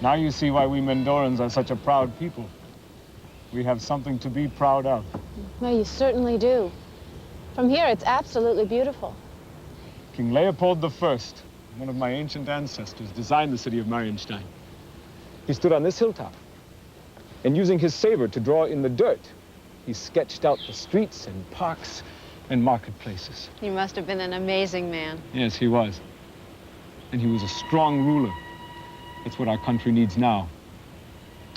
Now you see why we Mendorans are such a proud people. We have something to be proud of. Well, you certainly do. From here, it's absolutely beautiful. King Leopold I, one of my ancient ancestors, designed the city of Marienstein. He stood on this hilltop, and using his saber to draw in the dirt, he sketched out the streets and parks and marketplaces. He must have been an amazing man. Yes, he was. And he was a strong ruler. That's what our country needs now.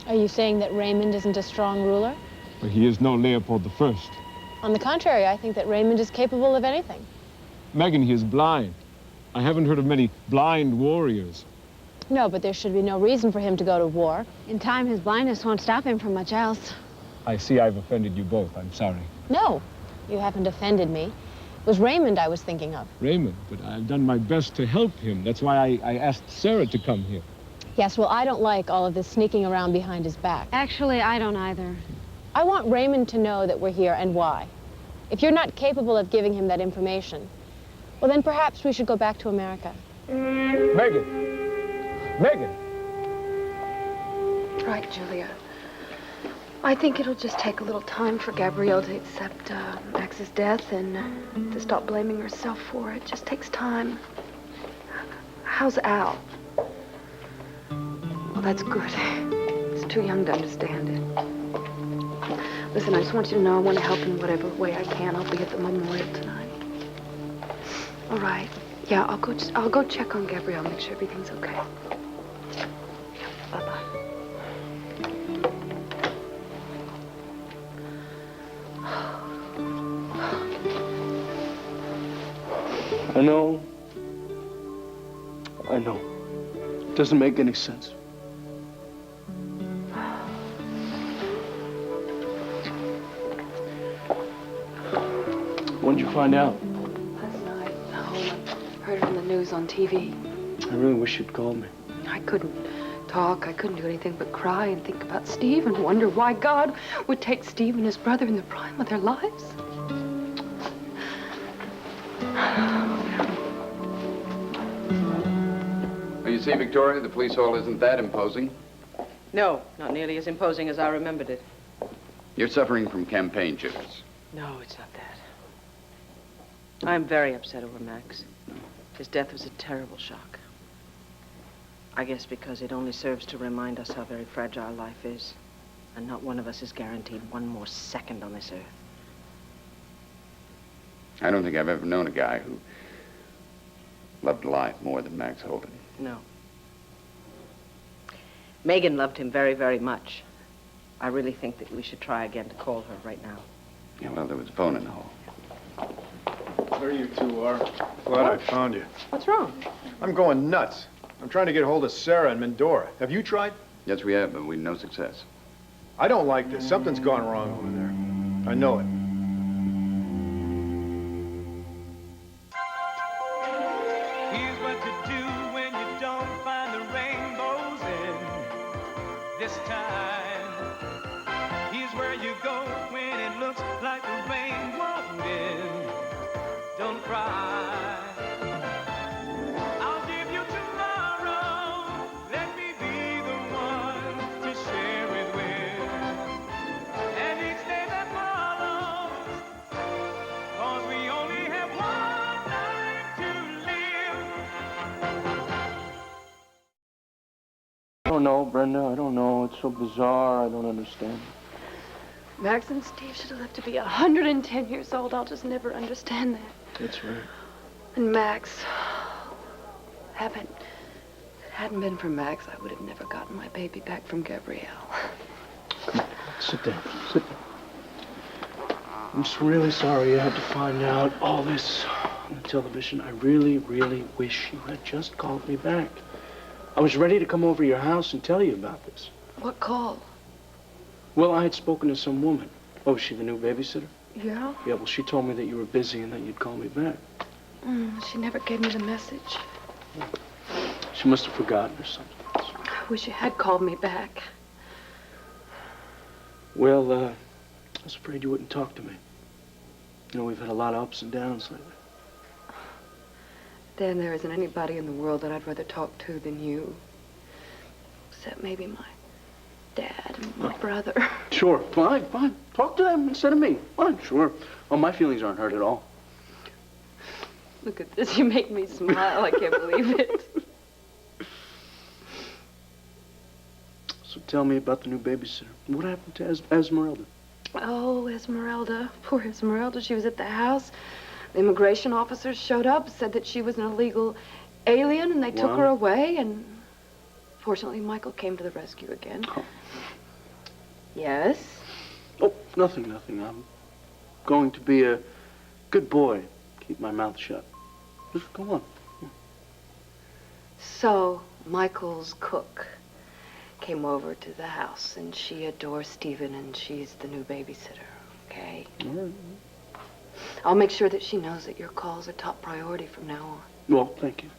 Are you saying that Raymond isn't a strong ruler? But he is no Leopold I. On the contrary, I think that Raymond is capable of anything. Megan, he is blind. I haven't heard of many blind warriors. No, but there should be no reason for him to go to war. In time, his blindness won't stop him from much else. I see I've offended you both. I'm sorry. No, you haven't offended me. It was Raymond I was thinking of. Raymond, but I've done my best to help him. That's why I asked Sarah to come here. Yes, well, I don't like all of this sneaking around behind his back. Actually, I don't either. I want Raymond to know that we're here and why. If you're not capable of giving him that information, well, then perhaps we should go back to America. Megan! Megan! Right, Julia. I think it'll just take a little time for Gabrielle to accept Max's death and to stop blaming herself for it. It just takes time. How's Al? Well, that's good. He's too young to understand it. Listen, I just want you to know I want to help in whatever way I can. I'll be at the memorial tonight. All right. Yeah, I'll go check on Gabrielle, make sure everything's okay. Bye-bye. I know. It doesn't make any sense. When did you find out? Last night. Oh, I heard it in the news on TV. I really wish you'd called me. I couldn't talk. I couldn't do anything but cry and think about Steve and wonder why God would take Steve and his brother in the prime of their lives. Well, you see, Victoria, the police hall isn't that imposing. No, not nearly as imposing as I remembered it. You're suffering from campaign jitters. No, it's not that. I'm very upset over Max. His death was a terrible shock. I guess because it only serves to remind us how very fragile life is. And not one of us is guaranteed one more second on this earth. I don't think I've ever known a guy who loved life more than Max Holden. No. Megan loved him very, very much. I really think that we should try again to call her right now. Yeah, well, there was a phone in the hall. There you two are. Glad I found you. What's wrong? I'm going nuts. I'm trying to get hold of Sarah in Mendora. Have you tried? Yes, we have, but we've no success. I don't like this. Something's gone wrong over there. I know it. Here's what to do when you don't find the rainbows in this time. Here's where you go when it looks like the rain won't end. Don't cry. I'll give you tomorrow. Let me be the one to share it with. And each day that follows, 'cause we only have one life to live. I don't know, Brenda. I don't know. It's so bizarre. I don't understand. Max and Steve should have lived to be 110 years old. I'll just never understand that. That's right. And Max, if it hadn't been for Max, I would have never gotten my baby back from Gabrielle. Sit down. Sit down. I'm just really sorry you had to find out all this on the television. I really, really wish you had just called me back. I was ready to come over to your house and tell you about this. What call? Well, I had spoken to some woman. Oh, was she the new babysitter? Yeah? Yeah, well, she told me that you were busy and that you'd call me back. She never gave me the message. She must have forgotten or something. I wish you had called me back. Well, I was afraid you wouldn't talk to me. You know, we've had a lot of ups and downs lately. Dan, there isn't anybody in the world that I'd rather talk to than you. except maybe my dad and my brother. Sure, fine, fine. Talk to them instead of me. Fine, sure. Oh, my feelings aren't hurt at all. Look at this. You make me smile. I can't believe it. So tell me about the new babysitter. What happened to Esmeralda? Oh, Esmeralda. Poor Esmeralda. She was at the house. The immigration officers showed up, said that she was an illegal alien, and they took her away, and fortunately, Michael came to the rescue again. Oh. Yes? Oh, nothing. I'm going to be a good boy. Keep my mouth shut. Just go on. So, Michael's cook came over to the house, and she adores Stephen, and she's the new babysitter, okay? All right. I'll make sure that she knows that your calls are top priority from now on. Well, thank you.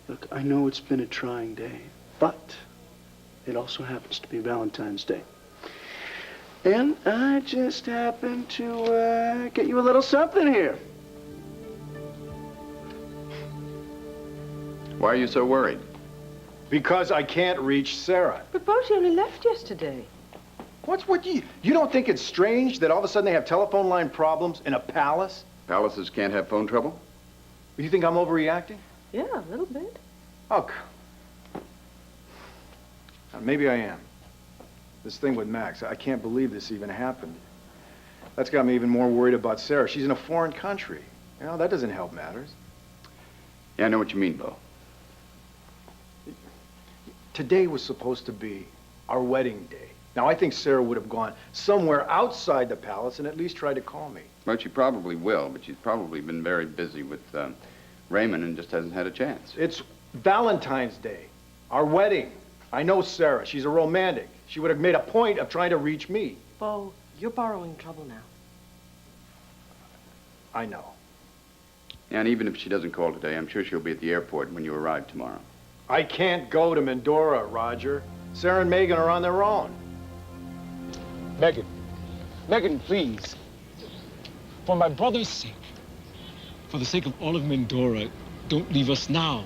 Look, I know it's been a trying day, but it also happens to be Valentine's Day. And I just happened to get you a little something here. Why are you so worried? Because I can't reach Sarah. But Bo, she only left yesterday. What's what you don't think it's strange that all of a sudden they have telephone line problems in a palace? Palaces can't have phone trouble? You think I'm overreacting? Yeah, a little bit. Oh, maybe I am. This thing with Max, I can't believe this even happened. That's got me even more worried about Sarah. She's in a foreign country. You know, that doesn't help matters. Yeah, I know what you mean, Bo. Today was supposed to be our wedding day. Now, I think Sarah would have gone somewhere outside the palace and at least tried to call me. Well, she probably will, but she's probably been very busy with Raymond and just hasn't had a chance. It's Valentine's Day, our wedding. I know Sarah. She's a romantic. She would have made a point of trying to reach me. Bo, you're borrowing trouble now. I know. And even if she doesn't call today, I'm sure she'll be at the airport when you arrive tomorrow. I can't go to Mendora, Roger. Sarah and Megan are on their own. Megan, please. For my brother's sake, for the sake of all of Mendora, don't leave us now.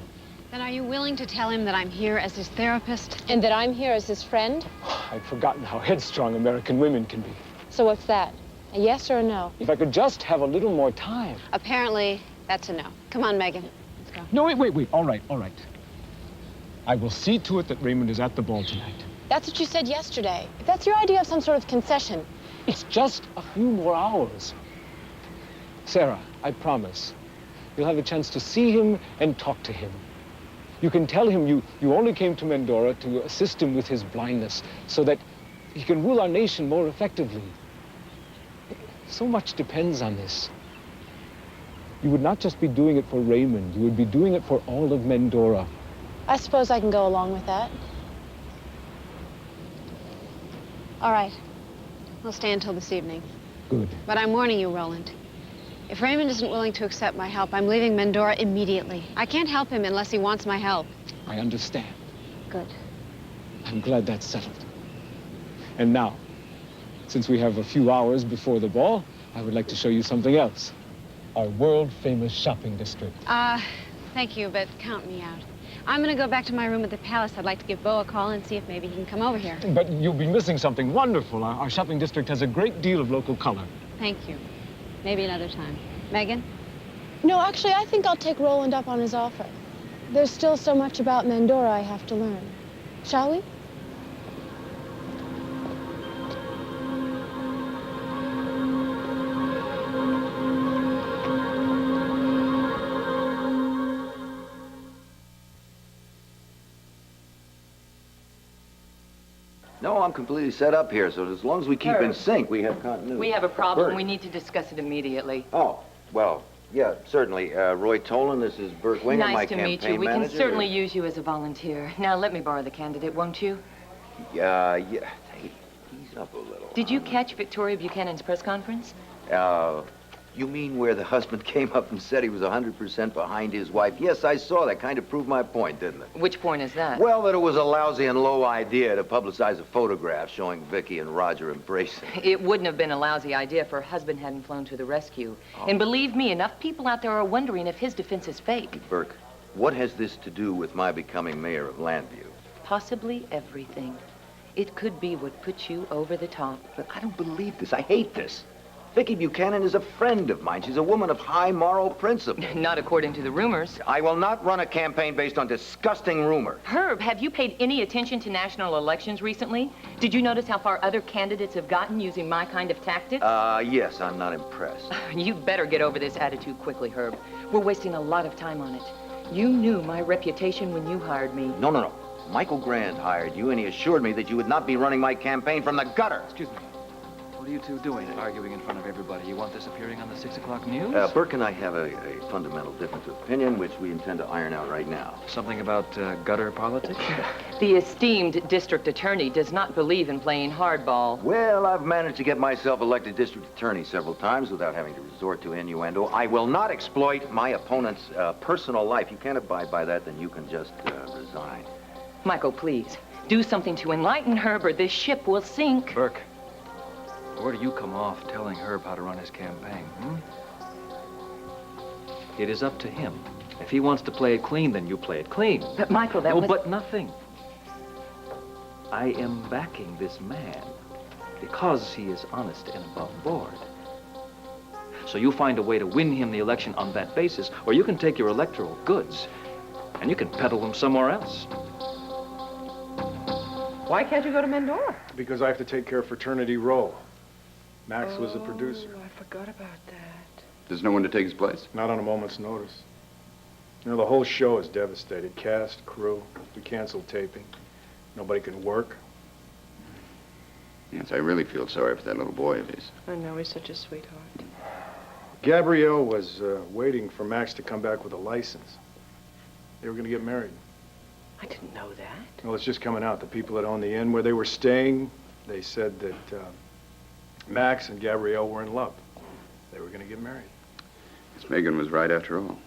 Then are you willing to tell him that I'm here as his therapist? And that I'm here as his friend? I'd forgotten how headstrong American women can be. So what's that? A yes or a no? If I could just have a little more time. Apparently, that's a no. Come on, Megan. Let's go. No, wait. All right. I will see to it that Raymond is at the ball tonight. That's what you said yesterday. If that's your idea of some sort of concession. It's just a few more hours. Sarah, I promise, you'll have a chance to see him and talk to him. You can tell him you only came to Mendora to assist him with his blindness so that he can rule our nation more effectively. So much depends on this. You would not just be doing it for Raymond, you would be doing it for all of Mendora. I suppose I can go along with that. All right. We'll stay until this evening. Good. But I'm warning you, Roland. If Raymond isn't willing to accept my help, I'm leaving Mendora immediately. I can't help him unless he wants my help. I understand. Good. I'm glad that's settled. And now, since we have a few hours before the ball, I would like to show you something else. Our world-famous shopping district. Thank you, but count me out. I'm gonna go back to my room at the palace. I'd like to give Bo a call and see if maybe he can come over here. But you'll be missing something wonderful. Our shopping district has a great deal of local color. Thank you. Maybe another time. Megan? No, actually, I think I'll take Roland up on his offer. There's still so much about Mendora I have to learn. Shall we? No, I'm completely set up here, so as long as we keep in sync, we have continuity. We have a problem. Bert. We need to discuss it immediately. Oh, well, yeah, certainly. Roy Tolan, this is Bert Winger, my Nice to campaign meet you. We can manager. certainly use you as a volunteer. Now, let me borrow the candidate, won't you? Yeah, hey, ease up a little. Did you catch Victoria Buchanan's press conference? You mean where the husband came up and said he was 100% behind his wife? Yes, I saw that. Kind of proved my point, didn't it? Which point is that? Well, that it was a lousy and low idea to publicize a photograph showing Vicky and Roger embracing. It wouldn't have been a lousy idea if her husband hadn't flown to the rescue. Oh. And believe me, enough people out there are wondering if his defense is fake. Burke, What has this to do with my becoming mayor of Landview? Possibly everything. It could be what puts you over the top. But I don't believe this. I hate this. Vicki Buchanan is a friend of mine. She's a woman of high moral principle. Not according to the rumors. I will not run a campaign based on disgusting rumor. Herb, have you paid any attention to national elections recently? Did you notice how far other candidates have gotten using my kind of tactics? Yes, I'm not impressed. You'd better get over this attitude quickly, Herb. We're wasting a lot of time on it. You knew my reputation when you hired me. No. Michael Grand hired you, and he assured me that you would not be running my campaign from the gutter. Excuse me. What are you two doing, arguing in front of everybody? You want this appearing on the 6 o'clock news? Burke and I have a fundamental difference of opinion, which we intend to iron out right now. Something about gutter politics? The esteemed district attorney does not believe in playing hardball. Well, I've managed to get myself elected district attorney several times without having to resort to innuendo. I will not exploit my opponent's personal life. You can't abide by that, then you can just resign. Michael, please, do something to enlighten Herb or this ship will sink. Burke, where do you come off telling Herb how to run his campaign, It is up to him. If he wants to play it clean, then you play it clean. But, Michael, that was... but nothing. I am backing this man because he is honest and above board. So you find a way to win him the election on that basis, or you can take your electoral goods and you can peddle them somewhere else. Why can't you go to Mendora? Because I have to take care of Fraternity Row. Max was the producer. I forgot about that. There's no one to take his place? Not on a moment's notice. You know, the whole show is devastated. Cast, crew, we canceled taping. Nobody can work. Yes, I really feel sorry for that little boy of his. I know, he's such a sweetheart. Gabrielle was waiting for Max to come back with a license. They were going to get married. I didn't know that. Well, it's just coming out. The people that own the inn where they were staying, they said that Max and Gabrielle were in love. They were going to get married. Miss Megan was right after all.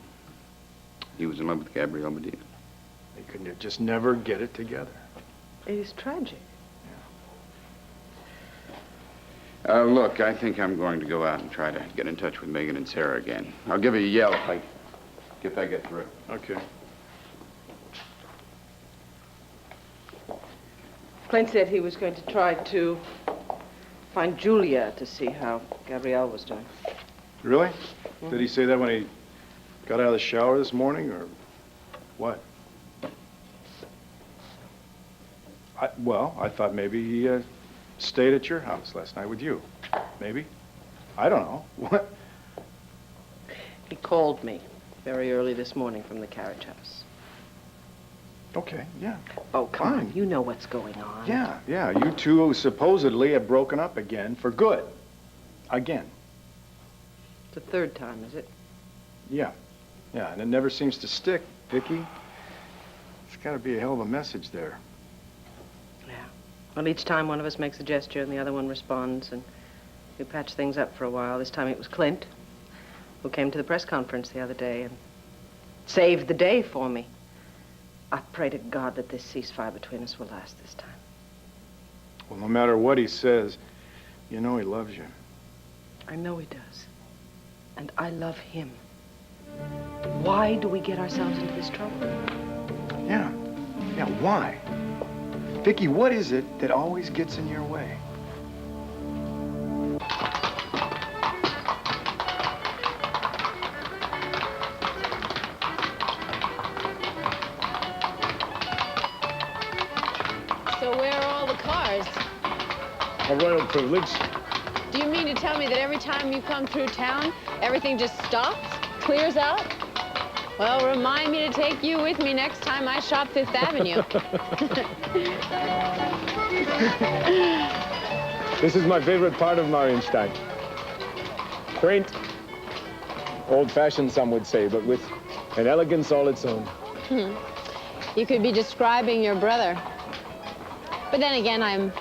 He was in love with Gabrielle Medina. They couldn't just never get it together. It is tragic. Look, I think I'm going to go out and try to get in touch with Megan and Sarah again. I'll give you a yell if I get through. Okay. Clint said he was going to try to find Julia to see how Gabrielle was doing. Really? Did he say that when he got out of the shower this morning, or what? I thought maybe he stayed at your house last night with you. Maybe. I don't know. What? He called me very early this morning from the carriage house. Okay, yeah. Oh, come Fine. on. You know what's going on. Yeah. You two supposedly have broken up again for good. Again. It's the third time, is it? Yeah, and it never seems to stick, Vicky. It's got to be a hell of a message there. Yeah. Well, each time one of us makes a gesture and the other one responds, and we patch things up for a while. This time it was Clint, who came to the press conference the other day and saved the day for me. I pray to God that this ceasefire between us will last this time. Well, no matter what he says, you know he loves you. I know he does. And I love him. Why do we get ourselves into this trouble? Yeah, why? Vicky, what is it that always gets in your way? So where are all the cars? A royal privilege. Do you mean to tell me that every time you come through town, everything just stops, clears out? Well, remind me to take you with me next time I shop Fifth Avenue. This is my favorite part of Marienstein. Quaint, old-fashioned, some would say, but with an elegance all its own. You could be describing your brother. But then again, I'm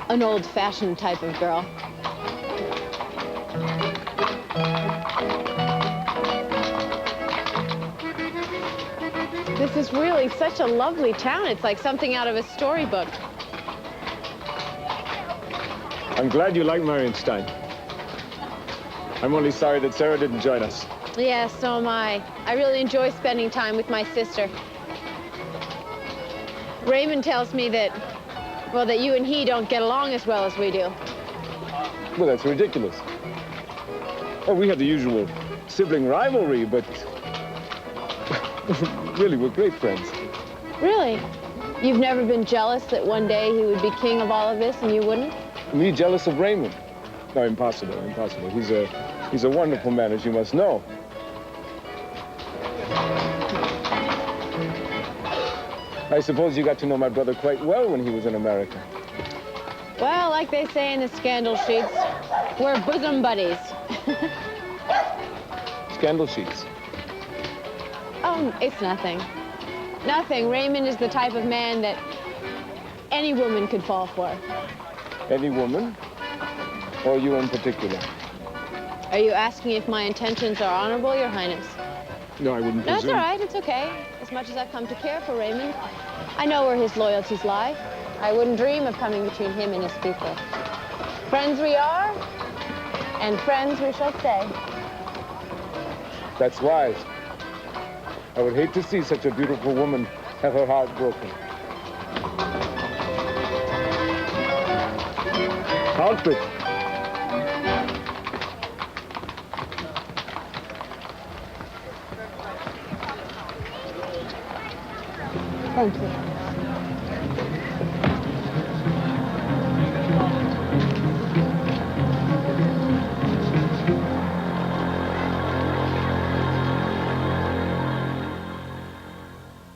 an old-fashioned type of girl. This is really such a lovely town. It's like something out of a storybook. I'm glad you like Marienstein. I'm only sorry that Sarah didn't join us. Yeah, so am I. I really enjoy spending time with my sister. Raymond tells me that, well, that you and he don't get along as well as we do. Well, that's ridiculous. Oh, we have the usual sibling rivalry, but really, we're great friends. Really? You've never been jealous that one day he would be king of all of this and you wouldn't? Me jealous of Raymond? No, impossible, impossible. He's a wonderful man, as you must know. I suppose you got to know my brother quite well when he was in America. Well, like they say in the scandal sheets, we're bosom buddies. Scandal sheets. Oh, it's nothing. Nothing. Raymond is the type of man that any woman could fall for. Any woman? Or you in particular? Are you asking if my intentions are honorable, Your Highness? No, I wouldn't No, it's presume. all right. It's okay. As much as I've come to care for Raymond, I know where his loyalties lie. I wouldn't dream of coming between him and his people. Friends we are, and friends we shall stay. That's wise. I would hate to see such a beautiful woman have her heart broken. Alfred. Thank you.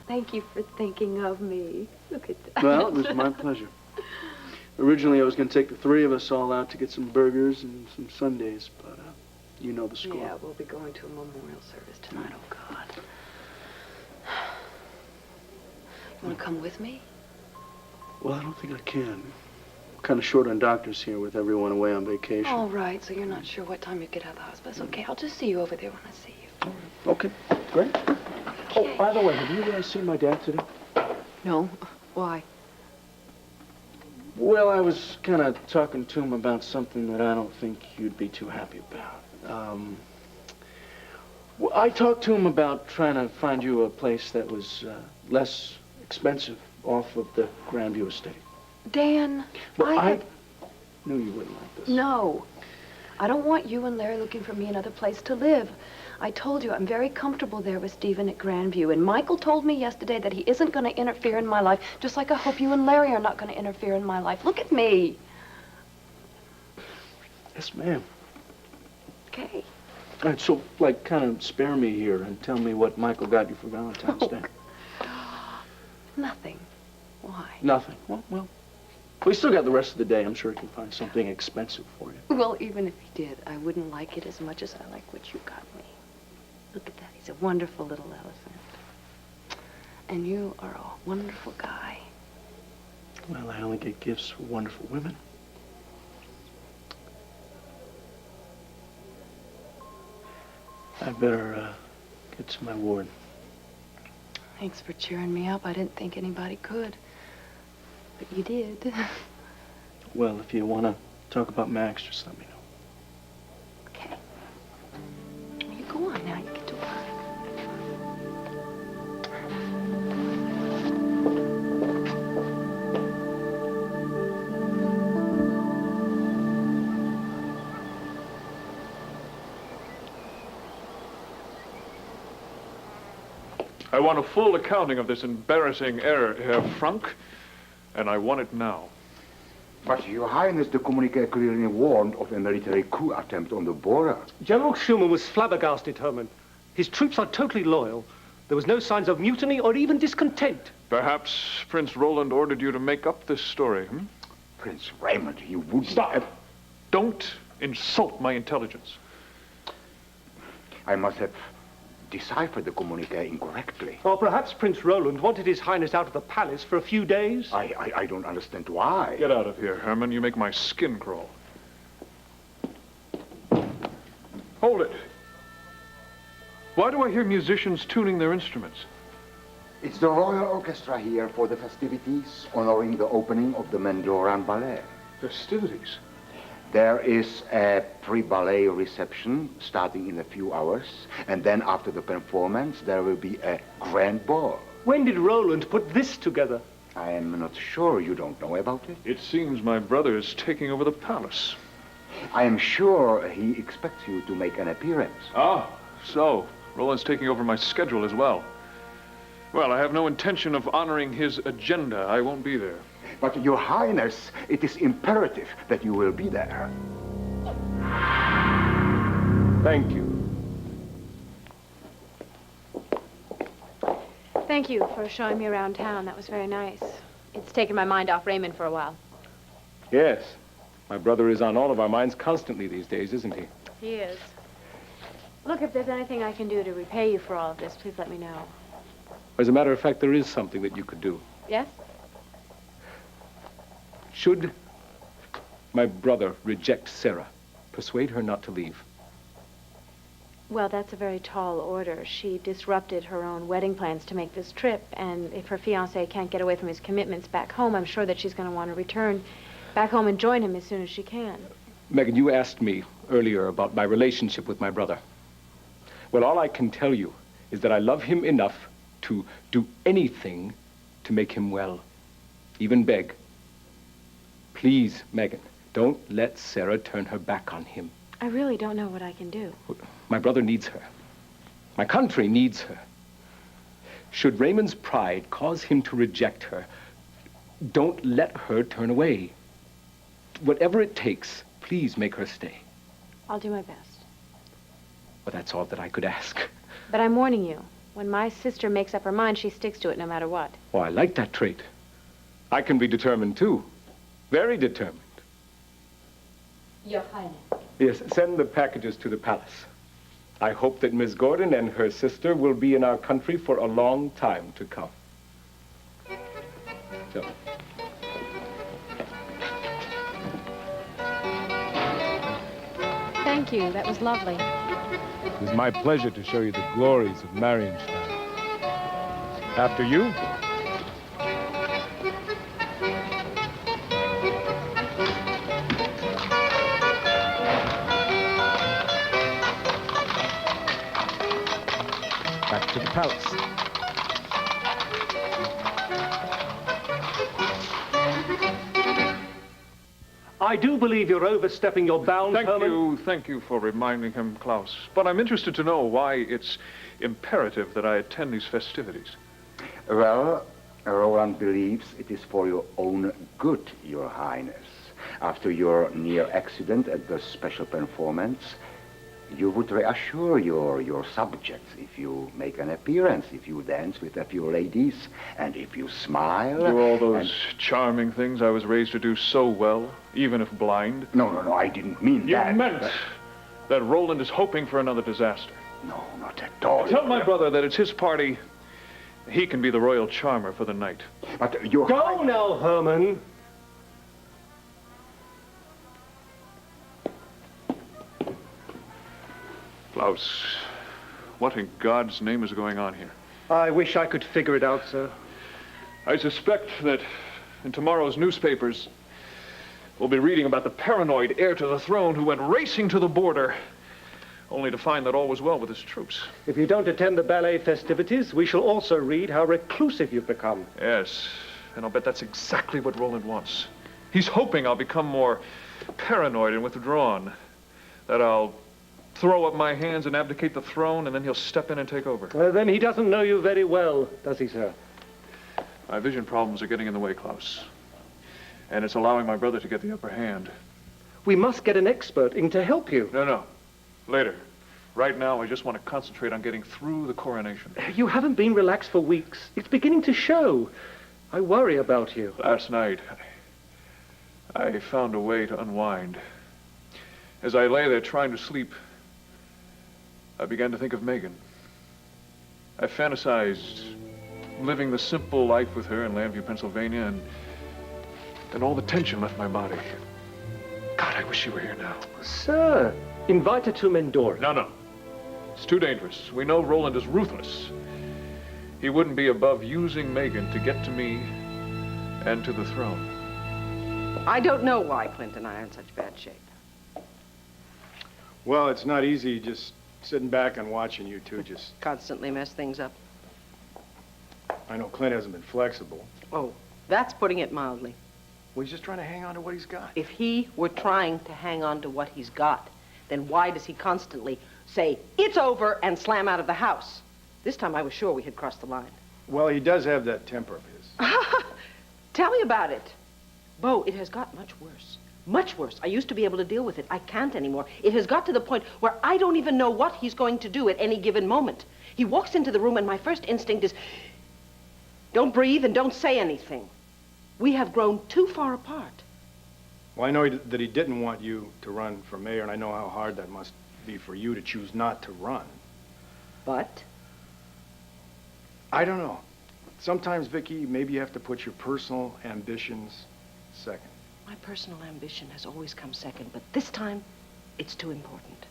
Thank you for thinking of me. Look at that. Well, it was my pleasure. Originally, I was going to take the three of us all out to get some burgers and some sundaes, but you know the score. Yeah, we'll be going to a memorial service tonight. Oh, God. You want to come with me? Well, I don't think I can. I'm kind of short on doctors here with everyone away on vacation. All right, so you're not sure what time you get out of the hospital. It's okay, I'll just see you over there when I see you. Okay, great. Oh, by the way, have you seen my dad today? No. Why? Well, I was kind of talking to him about something that I don't think you'd be too happy about. Well, I talked to him about trying to find you a place that was less expensive off of the Grandview estate. Dan, Well, I knew you wouldn't like this. No. I don't want you and Larry looking for me another place to live. I told you I'm very comfortable there with Stephen at Grandview, and Michael told me yesterday that he isn't going to interfere in my life, just like I hope you and Larry are not going to interfere in my life. Look at me. Yes, ma'am. Okay. All right, so, like, kind of spare me here and tell me what Michael got you for Valentine's Day. Nothing. Why? Nothing. Well, we still got the rest of the day. I'm sure he can find something expensive for you. Well, even if he did, I wouldn't like it as much as I like what you got me. Look at that. He's a wonderful little elephant. And you are a wonderful guy. Well, I only get gifts for wonderful women. I better get to my ward. Thanks for cheering me up. I didn't think anybody could. But you did. Well, if you want to talk about Max, just let me know. Okay. You go on now. You get to work. I want a full accounting of this embarrassing error, Herr Frank, and I want it now. But, Your Highness, the communique clearly warned of a military coup attempt on the border. General Schumann was flabbergasted, Herman. His troops are totally loyal. There was no signs of mutiny or even discontent. Perhaps Prince Roland ordered you to make up this story, hmm? Prince Raymond, he wouldn't... Stop! Don't insult my intelligence. I must have deciphered the communique incorrectly. Or perhaps Prince Roland wanted His Highness out of the palace for a few days. I don't understand why. Get out of here, Herman. You make my skin crawl. Hold it. Why do I hear musicians tuning their instruments? It's the Royal Orchestra here for the festivities honoring the opening of the Mendoran Ballet. Festivities? There is a pre-ballet reception starting in a few hours, and then after the performance, there will be a grand ball. When did Roland put this together? I am not sure you don't know about it. It seems my brother is taking over the palace. I am sure he expects you to make an appearance. Ah, so Roland's taking over my schedule as well. Well, I have no intention of honoring his agenda. I won't be there. But, Your Highness, it is imperative that you will be there. Thank you. Thank you for showing me around town. That was very nice. It's taken my mind off Raymond for a while. Yes. My brother is on all of our minds constantly these days, isn't he? He is. Look, if there's anything I can do to repay you for all of this, please let me know. As a matter of fact, there is something that you could do. Yes? Should my brother reject Sarah, persuade her not to leave. Well, that's a very tall order. She disrupted her own wedding plans to make this trip, and if her fiancé can't get away from his commitments back home, I'm sure that she's going to want to return back home and join him as soon as she can. Megan, you asked me earlier about my relationship with my brother. Well, all I can tell you is that I love him enough to do anything to make him well, even beg. Please, Megan, don't let Sarah turn her back on him. I really don't know what I can do. My brother needs her. My country needs her. Should Raymond's pride cause him to reject her, don't let her turn away. Whatever it takes, please make her stay. I'll do my best. Well, that's all that I could ask. But I'm warning you. When my sister makes up her mind, she sticks to it no matter what. Oh, I like that trait. I can be determined, too. Very determined. Your Highness. Yes, send the packages to the palace. I hope that Miss Gordon and her sister will be in our country for a long time to come. So. Thank you. That was lovely. It was my pleasure to show you the glories of Marienstein. After you. Back to the palace. I do believe you're overstepping your bounds, Herman. Thank you for reminding him, Klaus. But I'm interested to know why it's imperative that I attend these festivities. Well, Roland believes it is for your own good, Your Highness. After your near accident at the special performance, you would reassure your subjects if you make an appearance, if you dance with a few ladies, and if you smile. Do all those charming things I was raised to do so well, even if blind. No, I didn't mean that. You meant that Roland is hoping for another disaster. No, not at all. Tell my brother that it's his party. He can be the royal charmer for the night. But Your Go now, Herman. Klaus, what in God's name is going on here? I wish I could figure it out, sir. I suspect that in tomorrow's newspapers, we'll be reading about the paranoid heir to the throne who went racing to the border, only to find that all was well with his troops. If you don't attend the ballet festivities, we shall also read how reclusive you've become. Yes, and I'll bet that's exactly what Roland wants. He's hoping I'll become more paranoid and withdrawn, that I'll throw up my hands and abdicate the throne, and then he'll step in and take over. Then he doesn't know you very well, does he, sir? My vision problems are getting in the way, Klaus. And it's allowing my brother to get the upper hand. We must get an expert in to help you. No. Later. Right now, I just want to concentrate on getting through the coronation. You haven't been relaxed for weeks. It's beginning to show. I worry about you. Last night, I found a way to unwind. As I lay there trying to sleep, I began to think of Megan. I fantasized living the simple life with her in Landview, Pennsylvania, and all the tension left my body. God, I wish she were here now. Sir, invite her to Mendora. No. It's too dangerous. We know Roland is ruthless. He wouldn't be above using Megan to get to me and to the throne. I don't know why Clint and I are in such bad shape. Well, it's not easy just sitting back and watching you two just... Constantly mess things up. I know Clint hasn't been flexible. Oh, that's putting it mildly. Well, he's just trying to hang on to what he's got. If he were trying to hang on to what he's got, then why does he constantly say, it's over, and slam out of the house? This time I was sure we had crossed the line. Well, he does have that temper of his. Tell me about it. Bo, it has got much worse. Much worse. I used to be able to deal with it. I can't anymore. It has got to the point where I don't even know what he's going to do at any given moment. He walks into the room and my first instinct is, don't breathe and don't say anything. We have grown too far apart. Well, I know that he didn't want you to run for mayor, and I know how hard that must be for you to choose not to run. But? I don't know. Sometimes, Vicky, maybe you have to put your personal ambitions second. My personal ambition has always come second, but this time, it's too important.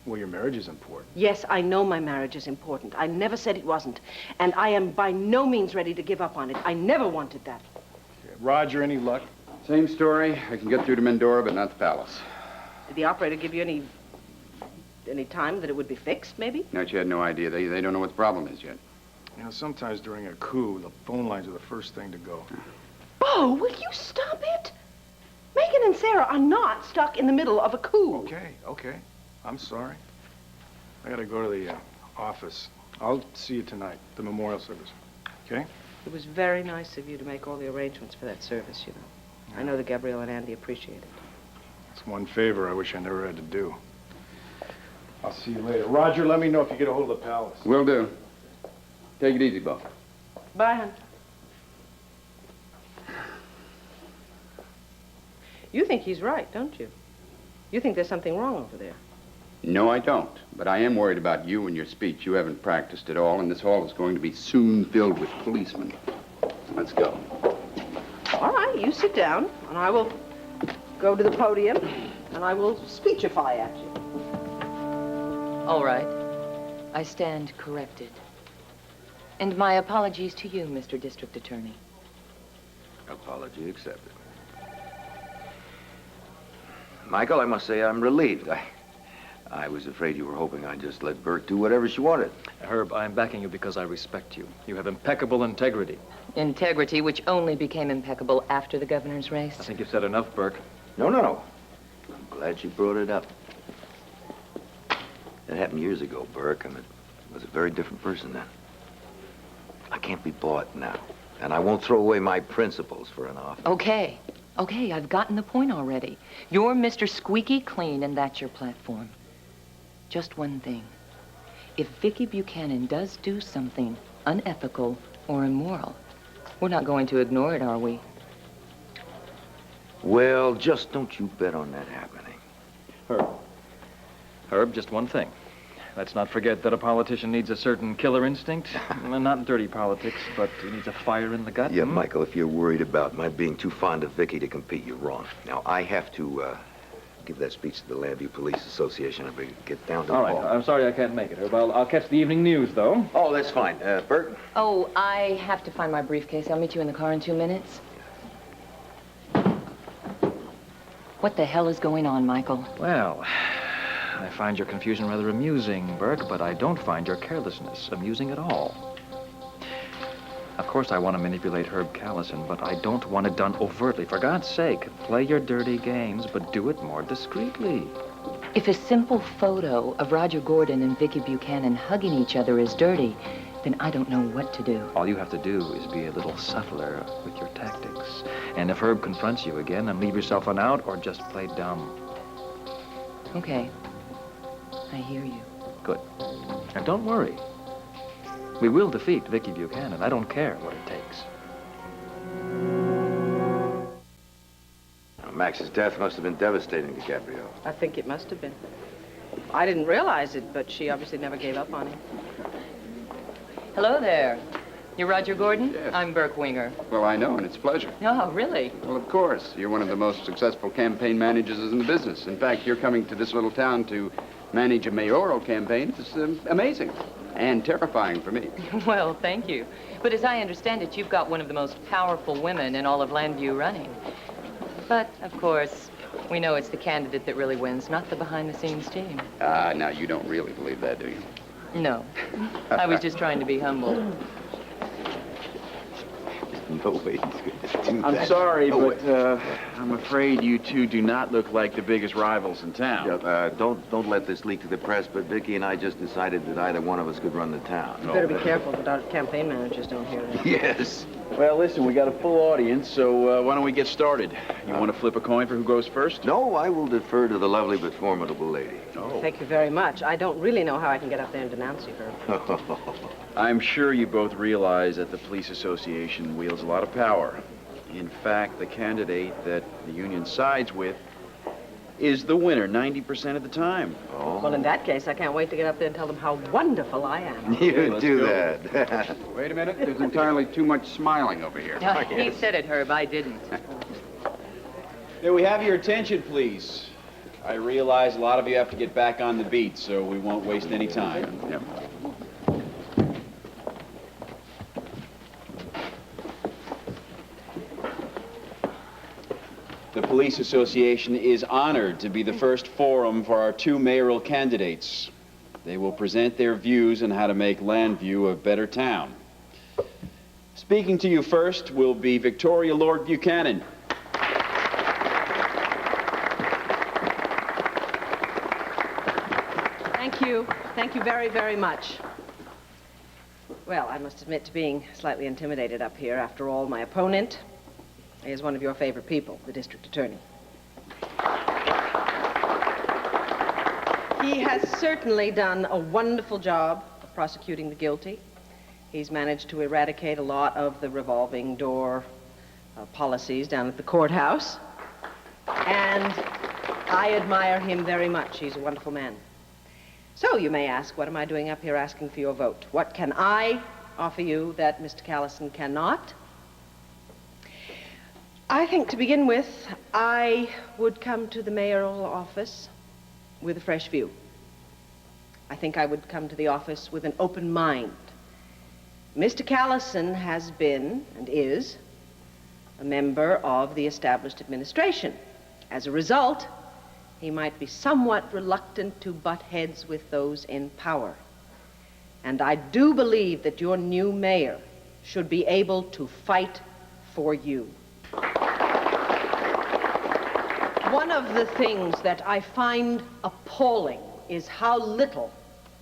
Well, your marriage is important. Yes, I know my marriage is important. I never said it wasn't. And I am by no means ready to give up on it. I never wanted that. Okay. Roger, any luck? Same story. I can get through to Mendora, but not the palace. Did the operator give you any time that it would be fixed, maybe? No, she had no idea. They don't know what the problem is yet. You know, sometimes during a coup, the phone lines are the first thing to go. Bo, will you stop it? Megan and Sarah are not stuck in the middle of a coup. Okay. I'm sorry. I gotta go to the office. I'll see you tonight, the memorial service. Okay? It was very nice of you to make all the arrangements for that service, you know. I know that Gabrielle and Andy appreciate it. It's one favor I wish I never had to do. I'll see you later. Roger, let me know if you get a hold of the palace. Will do. Take it easy, Bo. Bye, hon. You think he's right, don't you? You think there's something wrong over there. No, I don't. But I am worried about you and your speech. You haven't practiced at all, and this hall is going to be soon filled with policemen. Let's go. All right, you sit down, and I will go to the podium, and I will speechify at you. All right. I stand corrected. And my apologies to you, Mr. District Attorney. Apology accepted. Michael, I must say I'm relieved. I was afraid you were hoping I'd just let Burke do whatever she wanted. Herb, I'm backing you because I respect you. You have impeccable integrity. Integrity, which only became impeccable after the governor's race. I think you've said enough, Burke. No. I'm glad you brought it up. It happened years ago, Burke. I was a very different person then. I can't be bought now. And I won't throw away my principles for an office. Okay, I've gotten the point already. You're Mr. Squeaky Clean, and that's your platform. Just one thing. If Vicky Buchanan does do something unethical or immoral, we're not going to ignore it, are we? Well, just don't you bet on that happening. Herb, just one thing. Let's not forget that a politician needs a certain killer instinct. Not dirty politics, but he needs a fire in the gut. Yeah, Michael, if you're worried about my being too fond of Vicky to compete, you're wrong. Now, I have to give that speech to the Landview Police Association and get down to the All right, hall. I'm sorry I can't make it, Herb. I'll catch the evening news, though. Oh, that's fine. Bert? Oh, I have to find my briefcase. I'll meet you in the car in 2 minutes. What the hell is going on, Michael? Well, I find your confusion rather amusing, Burke, but I don't find your carelessness amusing at all. Of course, I want to manipulate Herb Callison, but I don't want it done overtly. For God's sake, play your dirty games, but do it more discreetly. If a simple photo of Roger Gordon and Vicky Buchanan hugging each other is dirty, then I don't know what to do. All you have to do is be a little subtler with your tactics. And if Herb confronts you again, then leave yourself on out or just play dumb. Okay. I hear you. Good. And don't worry. We will defeat Vicky Buchanan. I don't care what it takes. Max's death must have been devastating to Gabrielle. I think it must have been. I didn't realize it, but she obviously never gave up on him. Hello there. You're Roger Gordon? Yes. I'm Burke Winger. Well, I know, and it's a pleasure. Oh, really? Well, of course. You're one of the most successful campaign managers in the business. In fact, you're coming to this little town to manage a mayoral campaign. It's amazing and terrifying for me. Well, thank you. But as I understand it, you've got one of the most powerful women in all of Landview running. But, of course, We know it's the candidate that really wins, not the behind-the-scenes team. Now you don't really believe that, do you? No. I was just trying to be humble. No way he's going to do I'm that. sorry, No but way. I'm afraid you two do not look like the biggest rivals in town. Yeah, don't let this leak to the press, but Vicky and I just decided that either one of us could run the town. You better be careful that our campaign managers don't hear that. Yes. Well, listen, we got a full audience, so why don't we get started? You want to flip a coin for who goes first? No, I will defer to the lovely but formidable lady. Oh. Thank you very much. I don't really know how I can get up there and denounce you, Herb. I'm sure you both realize that the police association wields a lot of power. In fact, the candidate that the union sides with is the winner 90% of the time. Oh. Well, in that case, I can't wait to get up there and tell them how wonderful I am. You do that. Wait a minute. There's entirely too much smiling over here. No, he said it, Herb. I didn't. May we have your attention, please? I realize a lot of you have to get back on the beat, so we won't waste any time. Yep. The Police Association is honored to be the first forum for our two mayoral candidates. They will present their views on how to make Landview a better town. Speaking to you first will be Victoria Lord Buchanan. Thank you. Thank you very, very much. Well, I must admit to being slightly intimidated up here. After all, my opponent is one of your favorite people, the district attorney. He has certainly done a wonderful job of prosecuting the guilty. He's managed to eradicate a lot of the revolving door policies down at the courthouse. And I admire him very much. He's a wonderful man. So you may ask, what am I doing up here asking for your vote? What can I offer you that Mr. Callison cannot? I think to begin with, I would come to the mayoral office with a fresh view. I think I would come to the office with an open mind. Mr. Callison has been and is a member of the established administration. As a result, he might be somewhat reluctant to butt heads with those in power. And I do believe that your new mayor should be able to fight for you. One of the things that I find appalling is how little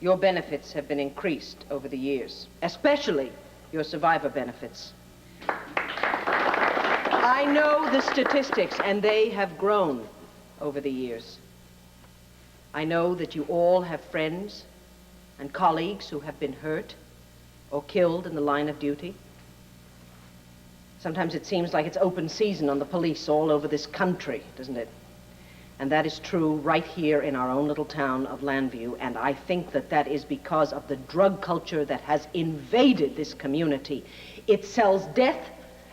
your benefits have been increased over the years, especially your survivor benefits. I know the statistics, and they have grown over the years. I know that you all have friends and colleagues who have been hurt or killed in the line of duty. Sometimes it seems like it's open season on the police all over this country, doesn't it? And that is true right here in our own little town of Landview, and I think that that is because of the drug culture that has invaded this community. It sells death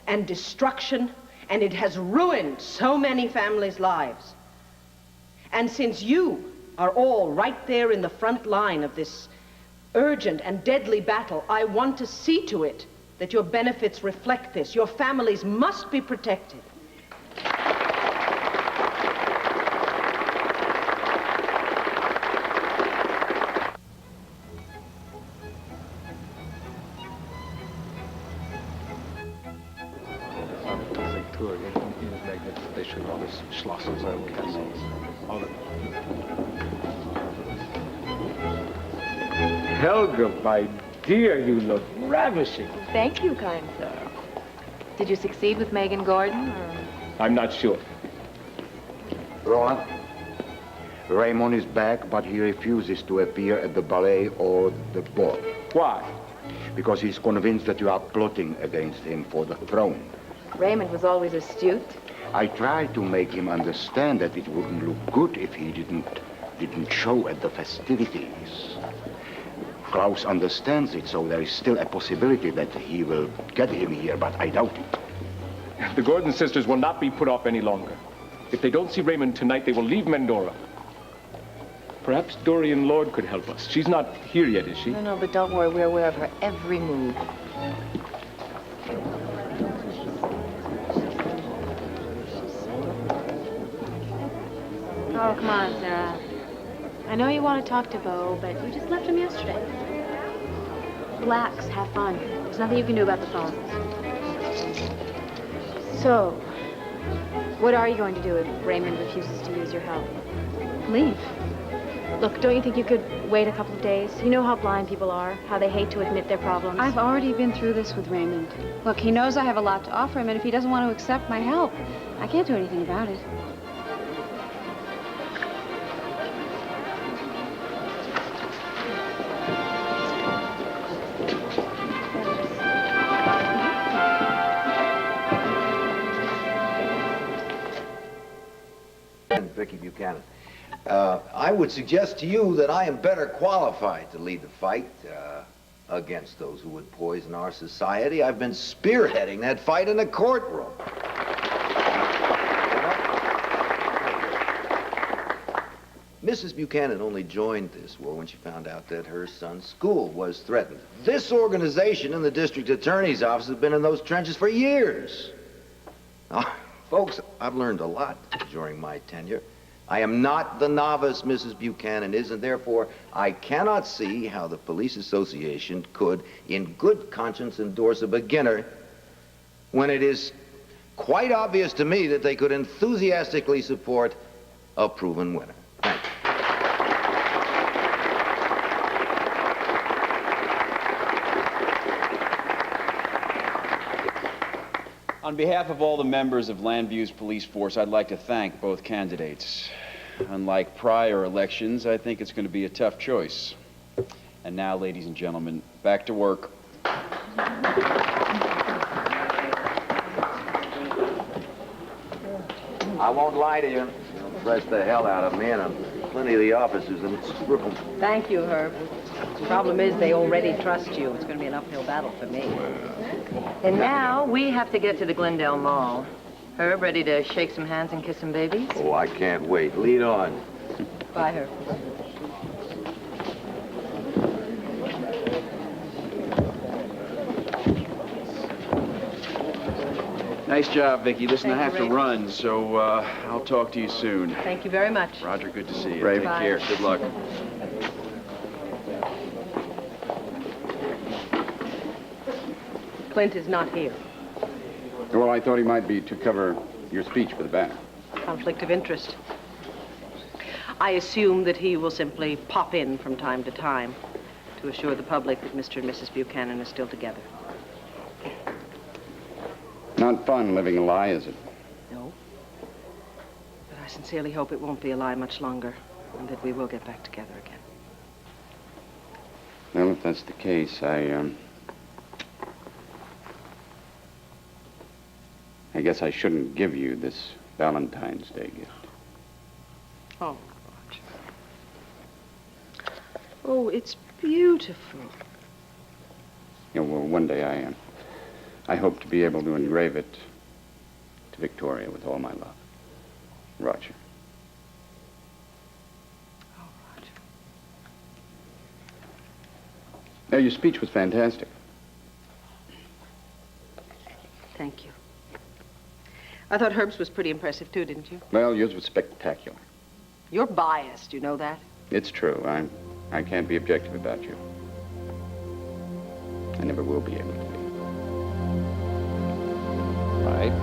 and destruction, and it has ruined so many families' lives. And since you are all right there in the front line of this urgent and deadly battle, I want to see to it that your benefits reflect this. Your families must be protected. Helga, my dear, you look ravishing. Thank you, kind sir. Did you succeed with Megan Gordon, or? I'm not sure. Roland, Raymond is back, but he refuses to appear at the ballet or the ball. Why? Because he's convinced that you are plotting against him for the throne. Raymond was always astute. I tried to make him understand that it wouldn't look good if he didn't show at the festivities. Klaus understands it, so there is still a possibility that he will get him here, but I doubt it. The Gordon sisters will not be put off any longer. If they don't see Raymond tonight, they will leave Mendora. Perhaps Dorian Lord could help us. She's not here yet, is she? No, but don't worry. We're aware of her every move. Oh, come on, Sarah. I know you want to talk to Bo, but you just left him yesterday. Relax, have fun. There's nothing you can do about the phone. So, what are you going to do if Raymond refuses to use your help? Leave. Look, don't you think you could wait a couple of days? You know how blind people are, how they hate to admit their problems. I've already been through this with Raymond. Look, he knows I have a lot to offer him, and if he doesn't want to accept my help, I can't do anything about it. Vicky Buchanan. I would suggest to you that I am better qualified to lead the fight against those who would poison our society. I've been spearheading that fight in the courtroom. Mrs. Buchanan only joined this war when she found out that her son's school was threatened. This organization in the district attorney's office has been in those trenches for years. Now, folks, I've learned a lot during my tenure. I am not the novice Mrs. Buchanan is, and therefore I cannot see how the Police Association could, in good conscience, endorse a beginner when it is quite obvious to me that they could enthusiastically support a proven winner. Thank you. On behalf of all the members of Landview's police force, I'd like to thank both candidates. Unlike prior elections, I think it's going to be a tough choice. And now, ladies and gentlemen, back to work. I won't lie to you. It'll impress the hell out of me, and plenty of the officers in this room. Thank you, Herb. The problem is they already trust you. It's going to be an uphill battle for me. And now we have to get to the Glendale Mall. Herb, ready to shake some hands and kiss some babies? Oh, I can't wait. Lead on. Bye, Herb. Nice job, Vicki. Listen, I Thank have you, to Ray. run, so I'll talk to you soon. Thank you very much. Roger, good to see you. Brave. Take Bye. care. Good luck. Clint is not here. Well, I thought he might be to cover your speech for the banner. Conflict of interest. I assume that he will simply pop in from time to time to assure the public that Mr. and Mrs. Buchanan are still together. Not fun living a lie, is it? No. But I sincerely hope it won't be a lie much longer and that we will get back together again. Well, if that's the case, I guess I shouldn't give you this Valentine's Day gift. Oh, Roger. Oh, it's beautiful. Yeah, well, one day I hope to be able to engrave it to Victoria with all my love. Roger. Oh, Roger. Now, your speech was fantastic. Thank you. I thought Herb's was pretty impressive, too, didn't you? Well, yours was spectacular. You're biased, you know that? It's true. I can't be objective about you. I never will be able to be. Right.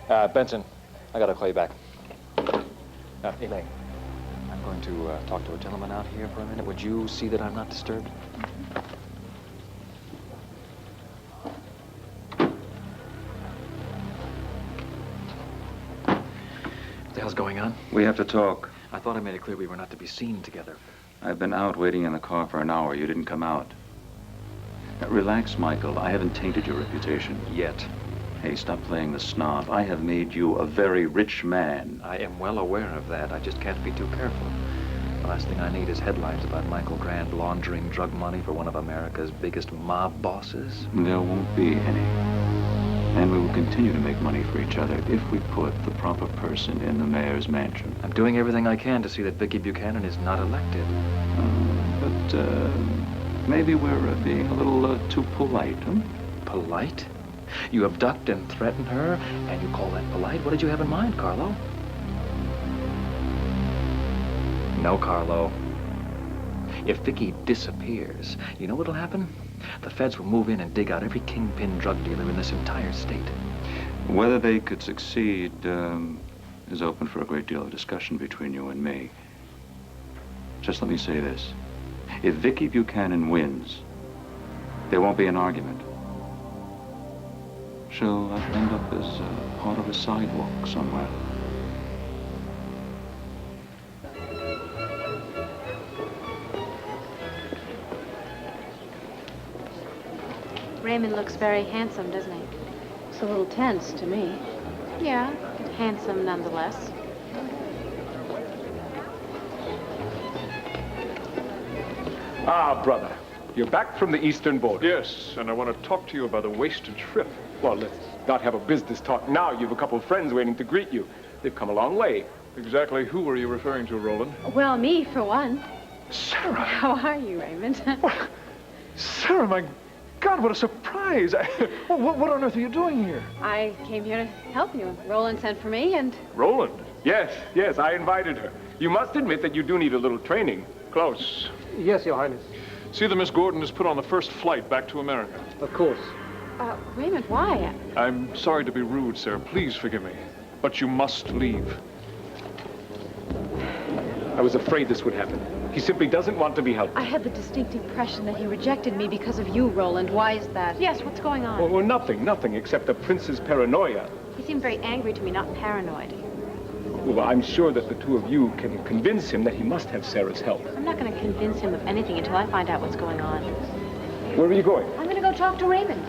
Right. Benson, I gotta call you back. Elaine, I'm going to talk to a gentleman out here for a minute. Would you see that I'm not disturbed? What the hell's going on? We have to talk. I thought I made it clear we were not to be seen together. I've been out waiting in the car for an hour. You didn't come out. Now, relax, Michael. I haven't tainted your reputation. Yet. Hey, stop playing the snob. I have made you a very rich man. I am well aware of that. I just can't be too careful. The last thing I need is headlines about Michael Grant laundering drug money for one of America's biggest mob bosses. There won't be any. And we will continue to make money for each other if we put the proper person in the mayor's mansion. I'm doing everything I can to see that Vicky Buchanan is not elected. But maybe we're being a little too polite, huh? Polite? You abduct and threaten her, and you call that polite? What did you have in mind, Carlo? No, Carlo. If Vicky disappears, you know what'll happen? The feds will move in and dig out every kingpin drug dealer in this entire state. Whether they could succeed is open for a great deal of discussion between you and me. Just let me say this. If Vicky Buchanan wins, there won't be an argument. She'll end up as part of a sidewalk somewhere. Raymond looks very handsome, doesn't he? It's a little tense to me. Yeah, handsome nonetheless. Ah, brother, you're back from the eastern border. Yes, and I want to talk to you about a wasted trip. Well, let's not have a business talk now. You've a couple of friends waiting to greet you. They've come a long way. Exactly who were you referring to, Roland? Well, me, for one. Sarah! How are you, Raymond? Sarah, my God, what a surprise! What on earth are you doing here? I came here to help you. Roland sent for me, and... Roland? Yes, I invited her. You must admit that you do need a little training. Close. Yes, Your Highness. See that Miss Gordon is put on the first flight back to America. Of course. Raymond, why? I'm sorry to be rude, Sarah. Please forgive me. But you must leave. I was afraid this would happen. He simply doesn't want to be helped. I had the distinct impression that he rejected me because of you, Roland. Why is that? Yes, what's going on? Well, nothing except the prince's paranoia. He seemed very angry to me, not paranoid. Well, I'm sure that the two of you can convince him that he must have Sarah's help. I'm not going to convince him of anything until I find out what's going on. Where are you going? I'm going to go talk to Raymond.